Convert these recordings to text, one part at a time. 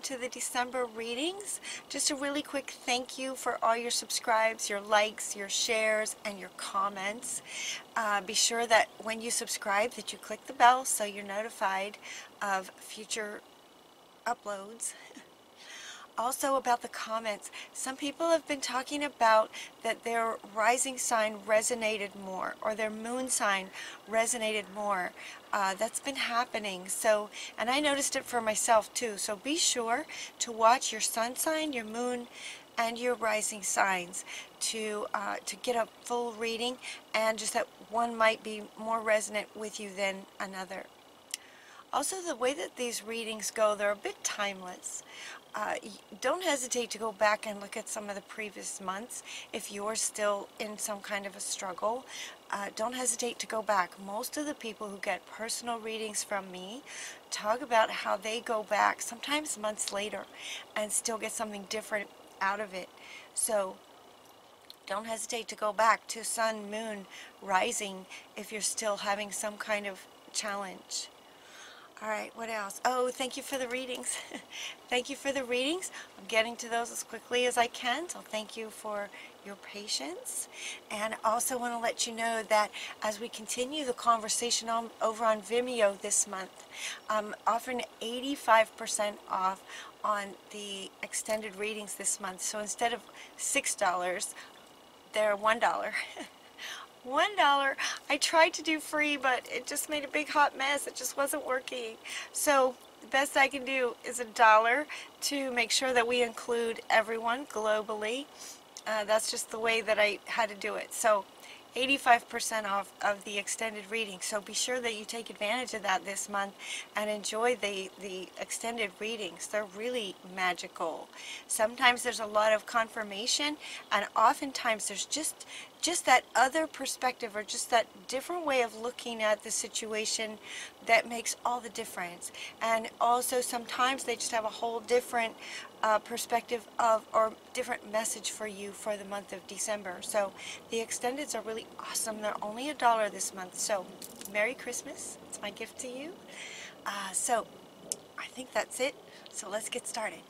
to the December readings. Just a really quick thank you for all your subscribes, your likes, your shares, and your comments. Be sure that when you subscribe that you click the bell so you're notified of future uploads. Also about the comments, some people have been talking about that their rising sign resonated more or their moon sign resonated more. That's been happening. So, and I noticed it for myself too. So be sure to watch your sun sign, your moon, and your rising signs to get a full reading, and just that one might be more resonant with you than another. Also, the way that these readings go, they're a bit timeless. Don't hesitate to go back and look at some of the previous months if you're still in some kind of a struggle. Don't hesitate to go back. Most of the people who get personal readings from me talk about how they go back sometimes months later and still get something different out of it. So don't hesitate to go back to sun, moon, rising if you're still having some kind of challenge. Alright, what else? Oh, thank you for the readings. Thank you for the readings. I'm getting to those as quickly as I can, so thank you for your patience. And I also want to let you know that as we continue the conversation over on Vimeo this month, I'm offering 85% off on the extended readings this month. So instead of $6, they're $1. $1. I tried to do free, but it just made a big hot mess. It just wasn't working. So the best I can do is $1 to make sure that we include everyone globally. That's just the way that I had to do it. So 85% off of the extended reading. So be sure that you take advantage of that this month and enjoy the extended readings. They're really magical. Sometimes there's a lot of confirmation, and oftentimes there's just that other perspective, or just that different way of looking at the situation that makes all the difference. And also sometimes they just have a whole different perspective of, or different message for you for the month of December. So the extendeds are really awesome. They're only $1 this month. So Merry Christmas. It's my gift to you. So I think that's it. So let's get started.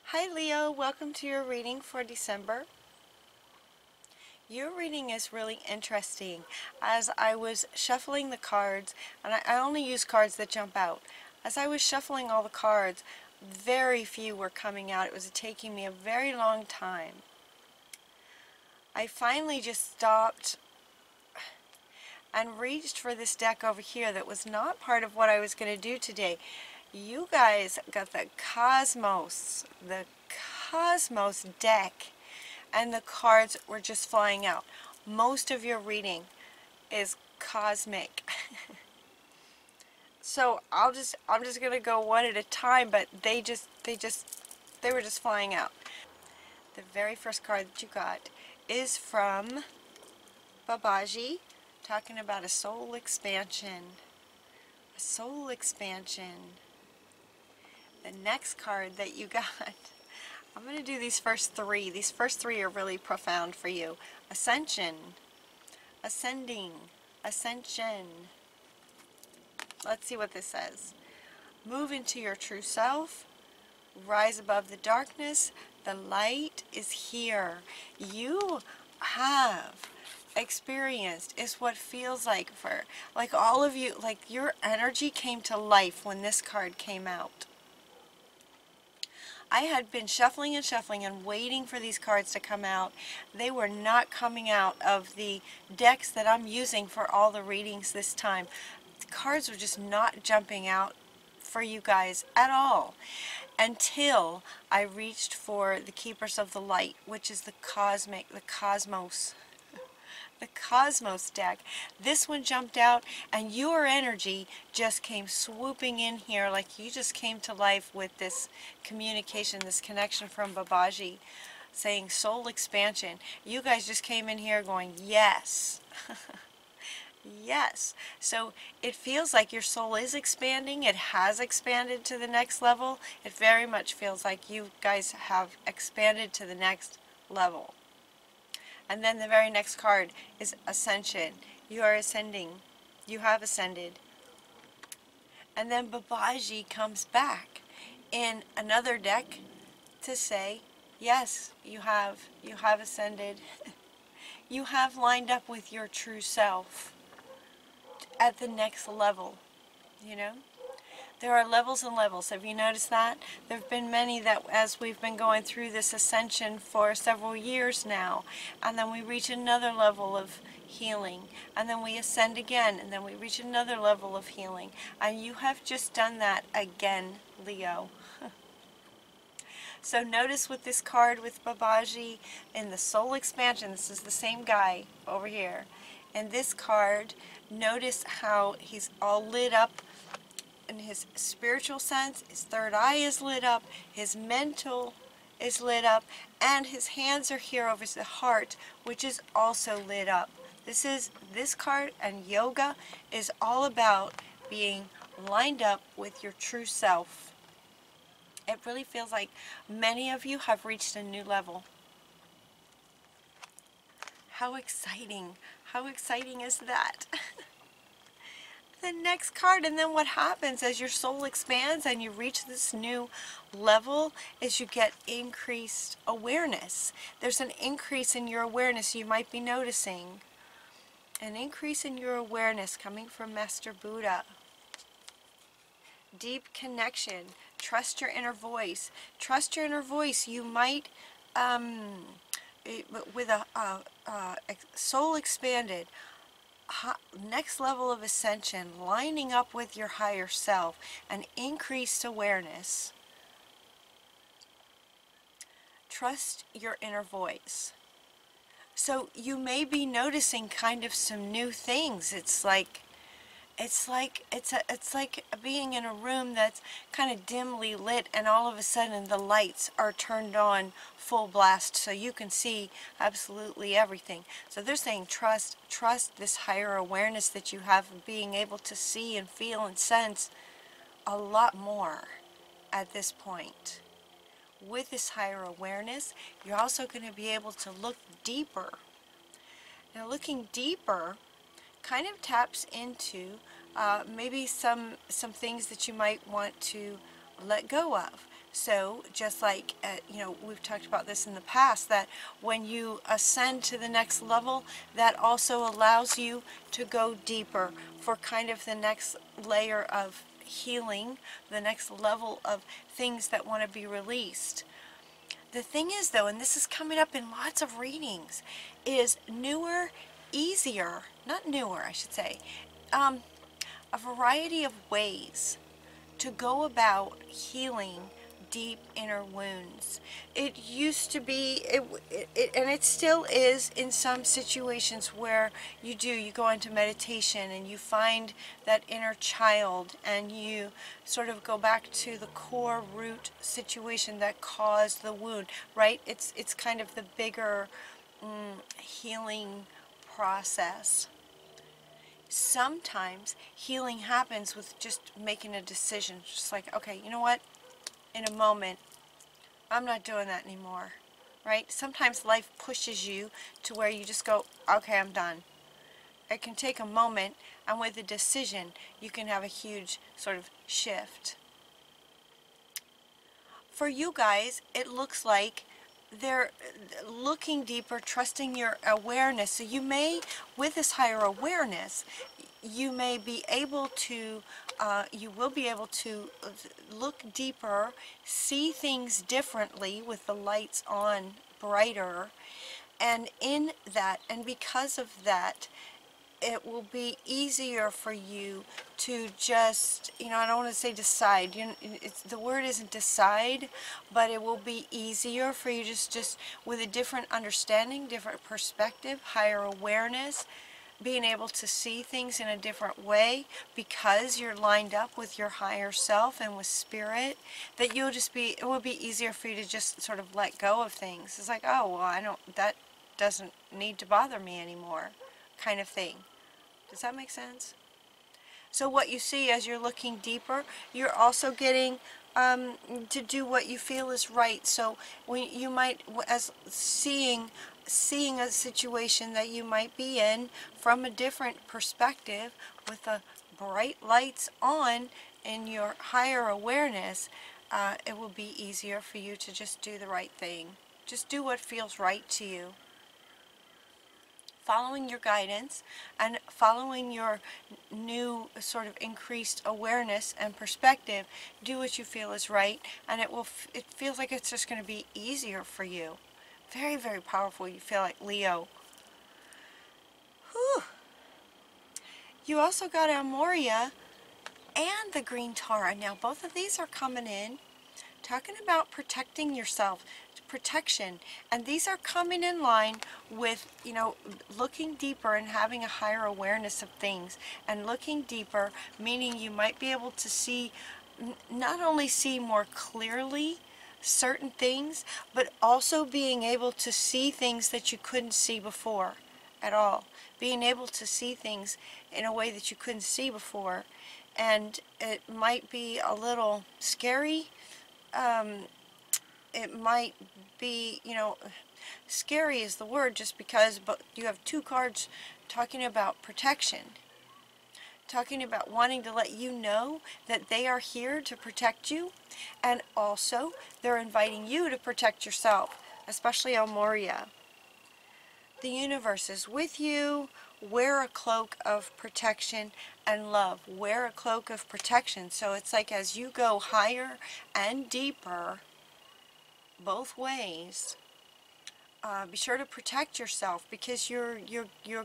Hi Leo, welcome to your reading for December. Your reading is really interesting. As I was shuffling the cards, and I only use cards that jump out. As I was shuffling all the cards, very few were coming out. It was taking me a very long time. I finally just stopped and reached for this deck over here that was not part of what I was going to do today. You guys got the Cosmos deck, and the cards were just flying out. Most of your reading is cosmic. So I'm just gonna go one at a time, but they were just flying out. The very first card that you got is from Babaji, talking about a soul expansion. A soul expansion. The next card that you got, I'm going to do these first three. These first three are really profound for you. Ascension, ascending, ascension. Let's see what this says. Move into your true self. Rise above the darkness. The light is here. You have experienced is what feels like for, like all of you, like your energy came to life when this card came out. I had been shuffling and shuffling and waiting for these cards to come out. They were not coming out of the decks that I'm using for all the readings this time. The cards were just not jumping out for you guys at all until I reached for the Keepers of the Light, which is the cosmic, the cosmos. The Cosmos deck. This one jumped out, and your energy just came swooping in here, like you just came to life with this communication, this connection from Babaji, saying soul expansion. You guys just came in here going, yes. Yes. So it feels like your soul is expanding. It has expanded to the next level. It very much feels like you guys have expanded to the next level. And then the very next card is Ascension. You are ascending. You have ascended. And then Babaji comes back in another deck to say, yes, you have ascended. You have lined up with your true self at the next level, you know? There are levels and levels. Have you noticed that? There have been many that as we've been going through this ascension for several years now, and then we reach another level of healing, and then we ascend again, and then we reach another level of healing. And you have just done that again, Leo. So notice with this card with Babaji in the soul expansion, this is the same guy over here. And this card, notice how he's all lit up in his spiritual sense, his third eye is lit up, his mental is lit up, and his hands are here over his heart, which is also lit up. This card and yoga is all about being lined up with your true self. It really feels like many of you have reached a new level. How exciting! How exciting is that? The next card, and then what happens as your soul expands and you reach this new level is you get increased awareness. There's an increase in your awareness you might be noticing. An increase in your awareness coming from Master Buddha. Deep connection. Trust your inner voice. Trust your inner voice. You might, with a soul expanded, next level of ascension, lining up with your higher self, an increased awareness. Trust your inner voice. So you may be noticing kind of some new things. It's like being in a room that's kind of dimly lit, and all of a sudden the lights are turned on full blast so you can see absolutely everything. So they're saying trust this higher awareness that you have of being able to see and feel and sense a lot more at this point. With this higher awareness, you're also going to be able to look deeper. Now, looking deeper kind of taps into maybe some things that you might want to let go of. So just like, you know, we've talked about this in the past, that when you ascend to the next level, that also allows you to go deeper for kind of the next layer of healing, the next level of things that want to be released. The thing is, though, and this is coming up in lots of readings, is easier, not newer, I should say, a variety of ways to go about healing deep inner wounds. It used to be, and it still is in some situations where you go into meditation and you find that inner child and you sort of go back to the core root situation that caused the wound, right? It's kind of the bigger healing process. Sometimes healing happens with just making a decision, just like, okay, you know what? In a moment, I'm not doing that anymore, right? Sometimes life pushes you to where you just go, okay, I'm done. It can take a moment, and with a decision, you can have a huge sort of shift. For you guys, it looks like they're looking deeper, trusting your awareness. So you may, with this higher awareness, you may be able to, you will be able to look deeper, see things differently with the lights on brighter, and in that, and because of that, it will be easier for you to just, you know, I don't want to say decide, you know, the word isn't decide, but it will be easier for you just with a different understanding, different perspective, higher awareness, being able to see things in a different way because you're lined up with your higher self and with spirit, that you'll just be, it will be easier for you to just sort of let go of things. It's like, oh, well, that doesn't need to bother me anymore, kind of thing. Does that make sense? So what you see as you're looking deeper, you're also getting to do what you feel is right. So when you might, as seeing a situation that you might be in from a different perspective with the bright lights on in your higher awareness, it will be easier for you to just do the right thing. Just do what feels right to you. Following your guidance and following your new sort of increased awareness and perspective, do what you feel is right, and it feels like it's just going to be easier for you. Very, very powerful. You feel like Leo. Whew. You also got Amoria and the Green Tara. Now both of these are coming in, talking about protecting yourself, protection, and these are coming in line with, you know, looking deeper and having a higher awareness of things. And looking deeper meaning you might be able to see, not only see more clearly certain things, but also being able to see things that you couldn't see before at all. Being able to see things in a way that you couldn't see before. And it might be a little scary. It might be, you know, scary is the word, just because, but you have two cards talking about protection. Talking about wanting to let you know that they are here to protect you, and also they're inviting you to protect yourself, especially Amoria. The universe is with you. Wear a cloak of protection and love. Wear a cloak of protection. So it's like as you go higher and deeper, both ways, be sure to protect yourself, because you're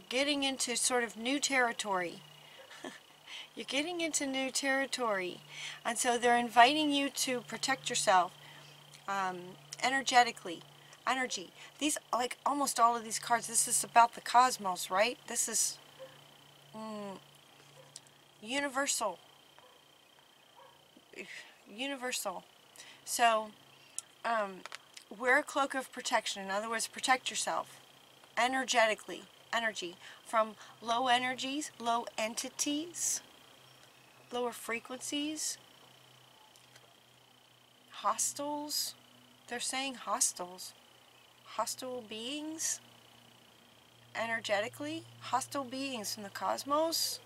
getting into sort of new territory. You're getting into new territory, and so they're inviting you to protect yourself energetically. Energy. These, like almost all of these cards, this is about the cosmos, right? This is universal. Universal. So, wear a cloak of protection. In other words, protect yourself energetically. Energy from low energies, low entities, lower frequencies, hostiles. They're saying hostiles. Hostile beings, energetically, hostile beings from the cosmos.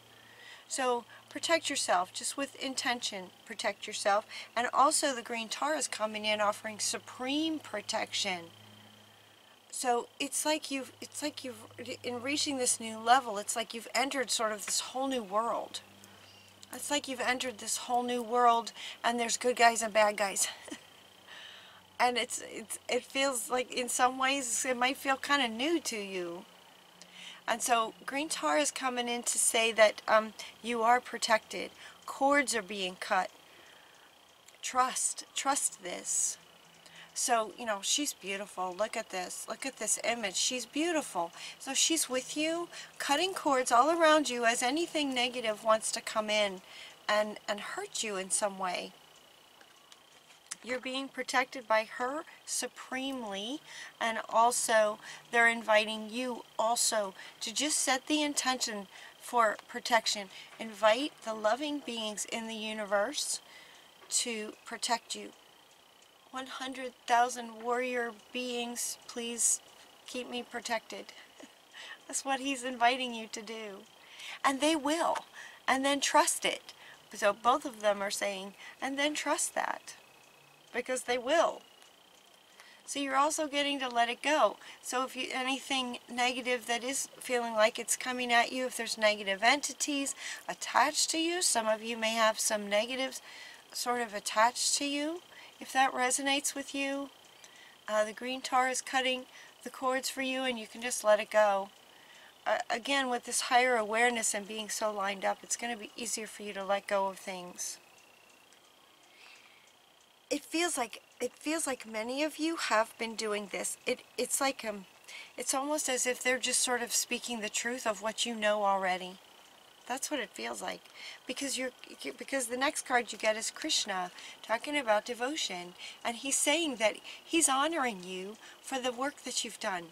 So protect yourself, just with intention, protect yourself. And also the Green Tara is coming in offering supreme protection. So it's like you've, in reaching this new level, it's like you've entered sort of this whole new world. It's like you've entered this whole new world, and there's good guys and bad guys. And it feels like in some ways it might feel kind of new to you. And so Green Tara is coming in to say that you are protected. Cords are being cut. Trust this. So, you know, she's beautiful. Look at this. Look at this image. She's beautiful. So she's with you, cutting cords all around you as anything negative wants to come in and hurt you in some way. You're being protected by her supremely, and also they're inviting you also to just set the intention for protection. Invite the loving beings in the universe to protect you. 100,000 warrior beings, please keep me protected. That's what he's inviting you to do. And they will. And then trust it. So both of them are saying, and then trust that. Because they will. So you're also getting to let it go. So if you, anything negative that is feeling like it's coming at you, if there's negative entities attached to you, some of you may have some negatives sort of attached to you. If that resonates with you, the Green Tara is cutting the cords for you, and you can just let it go. Again, with this higher awareness and being so lined up, it's going to be easier for you to let go of things. It feels like many of you have been doing this. It's like it's almost as if they're just sort of speaking the truth of what you know already. That's what it feels like, because the next card you get is Krishna, talking about devotion, and he's saying that he's honoring you for the work that you've done.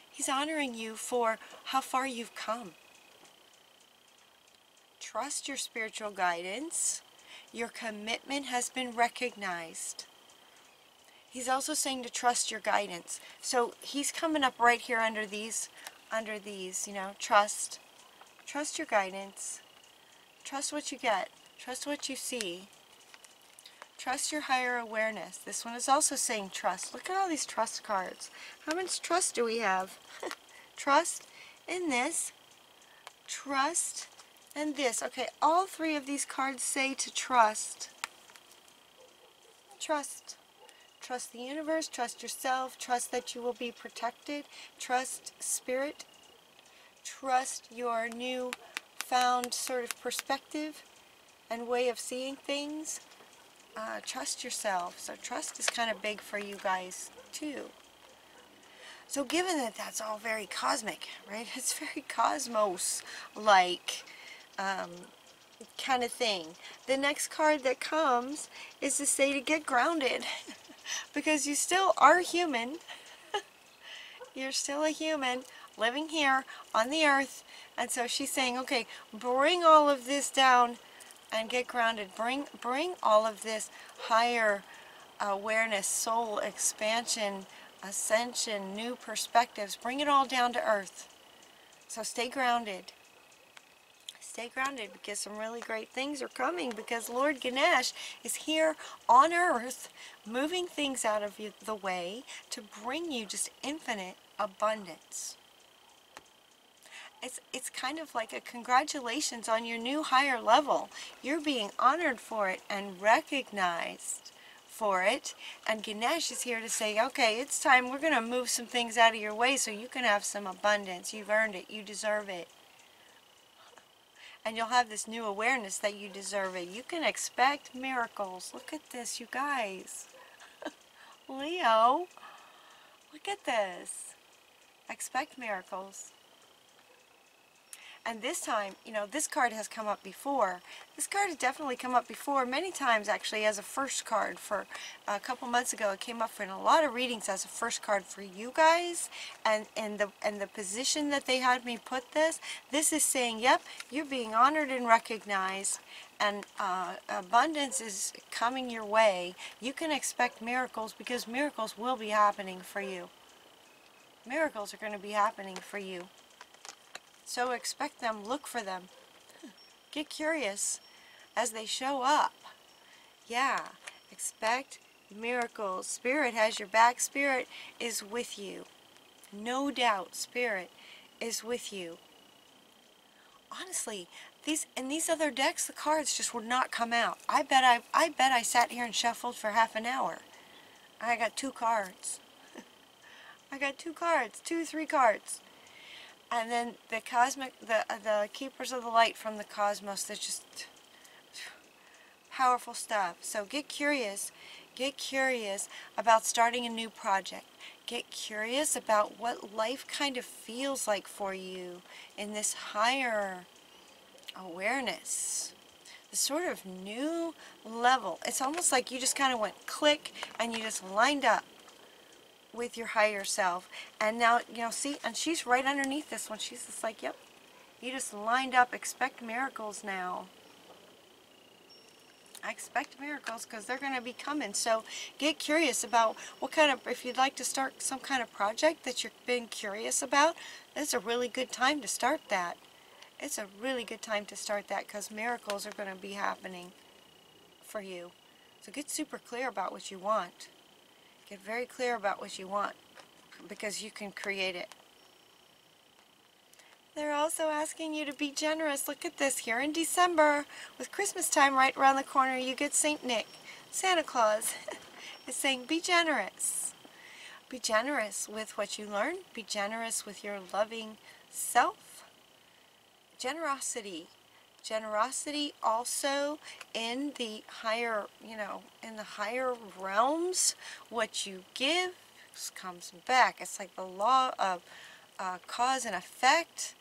He's honoring you for how far you've come. Trust your spiritual guidance. Your commitment has been recognized. He's also saying to trust your guidance. So he's coming up right here under these, you know, trust. Trust your guidance. Trust what you get. Trust what you see. Trust your higher awareness. This one is also saying trust. Look at all these trust cards. How much trust do we have? Trust in this, trust, and this. Okay, all three of these cards say to trust. Trust. Trust the universe, trust yourself, trust that you will be protected, trust spirit, trust your new found sort of perspective and way of seeing things. Trust yourself. So trust is kind of big for you guys too. So given that that's all very cosmic, right? It's very cosmos-like kind of thing. The next card that comes is to say to get grounded because you still are human. You're still a human living here on the earth. And so she's saying, okay, bring all of this down and get grounded. Bring all of this higher awareness, soul expansion, ascension, new perspectives. Bring it all down to earth. So stay grounded. Stay grounded because some really great things are coming because Lord Ganesh is here on earth moving things out of the way to bring you just infinite abundance. It's kind of like a congratulations on your new higher level. You're being honored for it and recognized for it. And Ganesh is here to say, okay, it's time. We're going to move some things out of your way so you can have some abundance. You've earned it. You deserve it. And you'll have this new awareness that you deserve it. You can expect miracles. Look at this, you guys. Leo, look at this. Expect miracles. And this time, you know, this card has come up before. This card has definitely come up before, many times actually, as a first card. For a couple months ago, it came up in a lot of readings as a first card for you guys. And the position that they had me put this is saying, yep, you're being honored and recognized. And abundance is coming your way. You can expect miracles because miracles will be happening for you. Miracles are going to be happening for you. So expect them, look for them. Get curious as they show up. Yeah, expect miracles. Spirit has your back. Spirit is with you. No doubt, Spirit is with you. Honestly, these other decks, the cards just would not come out. I bet I sat here and shuffled for half an hour. I got 2 cards. I got 2 cards, 3 cards. And then the cosmic, the keepers of the light from the cosmos. They're just powerful stuff. So get curious. Get curious about starting a new project. Get curious about what life kind of feels like for you in this higher awareness. This sort of new level. It's almost like you just kind of went click and you just lined up with your higher self. And now, you know, see, and she's right underneath this one. She's just like, yep, you just lined up. Expect miracles now. I expect miracles because they're going to be coming. So get curious about what kind of, if you'd like to start some kind of project that you've been curious about, it's a really good time to start that. It's a really good time to start that because miracles are going to be happening for you. So get super clear about what you want. Get very clear about what you want because you can create it. They're also asking you to be generous. Look at this here in December. With Christmas time right around the corner, you get St. Nick. Santa Claus is saying be generous. Be generous with what you learn. Be generous with your loving self. Generosity. Generosity also in the higher, you know, in the higher realms. What you give comes back. It's like the law of cause and effect,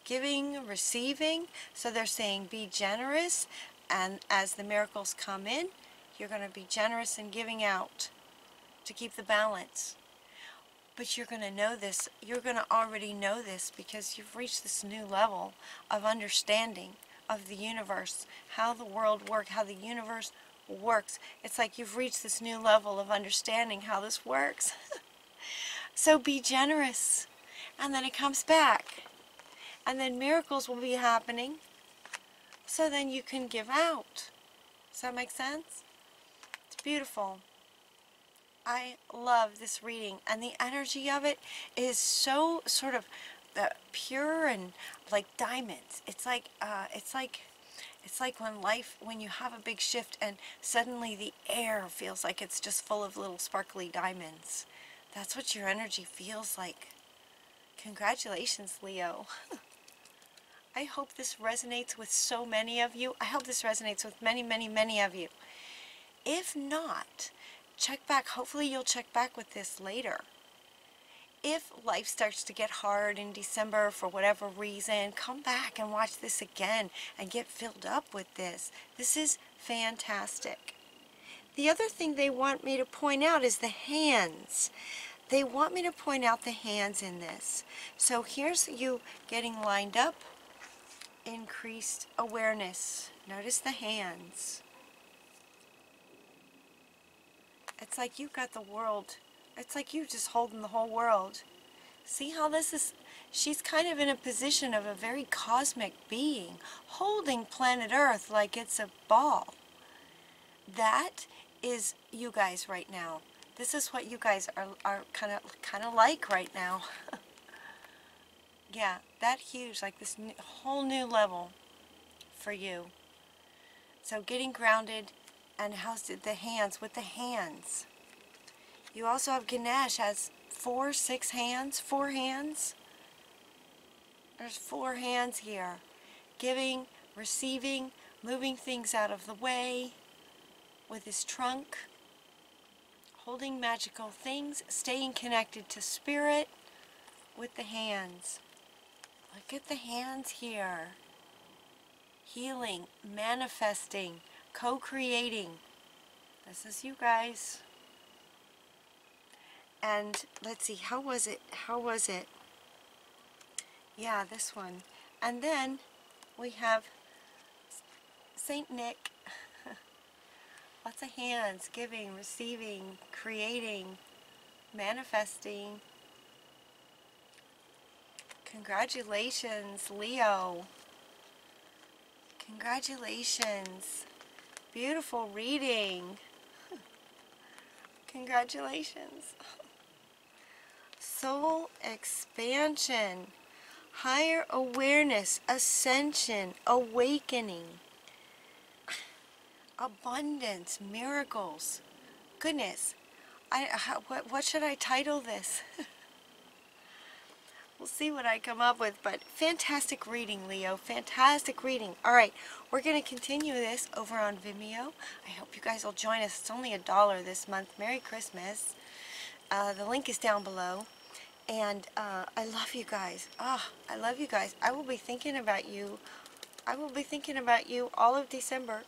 giving, receiving. So they're saying be generous, and as the miracles come in, you're going to be generous in giving out to keep the balance. But you're going to know this, you're going to already know this because you've reached this new level of understanding of the universe, how the world works, how the universe works. It's like you've reached this new level of understanding how this works. So be generous. And then it comes back. And then miracles will be happening. So then you can give out. Does that make sense? beautiful. I love this reading, and the energy of it is so sort of pure and like diamonds. It's like when you have a big shift and suddenly the air feels like it's just full of little sparkly diamonds. That's what your energy feels like. Congratulations, Leo. I hope this resonates with so many of you. I hope this resonates with many, many, many of you. If not, check back. Hopefully you'll check back with this later. If life starts to get hard in December for whatever reason, come back and watch this again and get filled up with this. This is fantastic. The other thing they want me to point out is the hands. They want me to point out the hands in this. So here's you getting lined up. Increased awareness. Notice the hands. It's like you've got the world. It's like you just holding the whole world. See how this is? She's kind of in a position of a very cosmic being, holding planet Earth like it's a ball. That is you guys right now. This is what you guys are kind of like right now. Yeah, that huge, like this whole new level for you. So getting grounded, and how's the hands, with the hands. You also have Ganesh has 4 hands. There's 4 hands here. Giving, receiving, moving things out of the way with his trunk, holding magical things, staying connected to spirit with the hands. Look at the hands here. Healing, manifesting, co-creating. This is you guys. And let's see, how was it? Yeah, this one. And then we have Saint Nick. Lots of hands, giving, receiving, creating, manifesting. Congratulations, Leo. Congratulations. Beautiful reading. Congratulations. Soul expansion, higher awareness, ascension, awakening, abundance, miracles. Goodness, what should I title this? We'll see what I come up with, but fantastic reading, Leo. Fantastic reading. All right, we're going to continue this over on Vimeo. I hope you guys will join us. It's only $1 this month. Merry Christmas. The link is down below. And I love you guys. I love you guys. I will be thinking about you. I will be thinking about you all of December.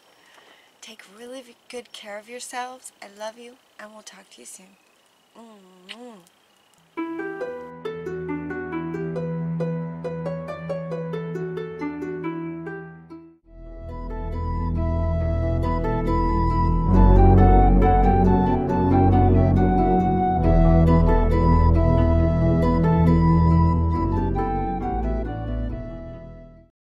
Take really good care of yourselves. I love you, and we'll talk to you soon.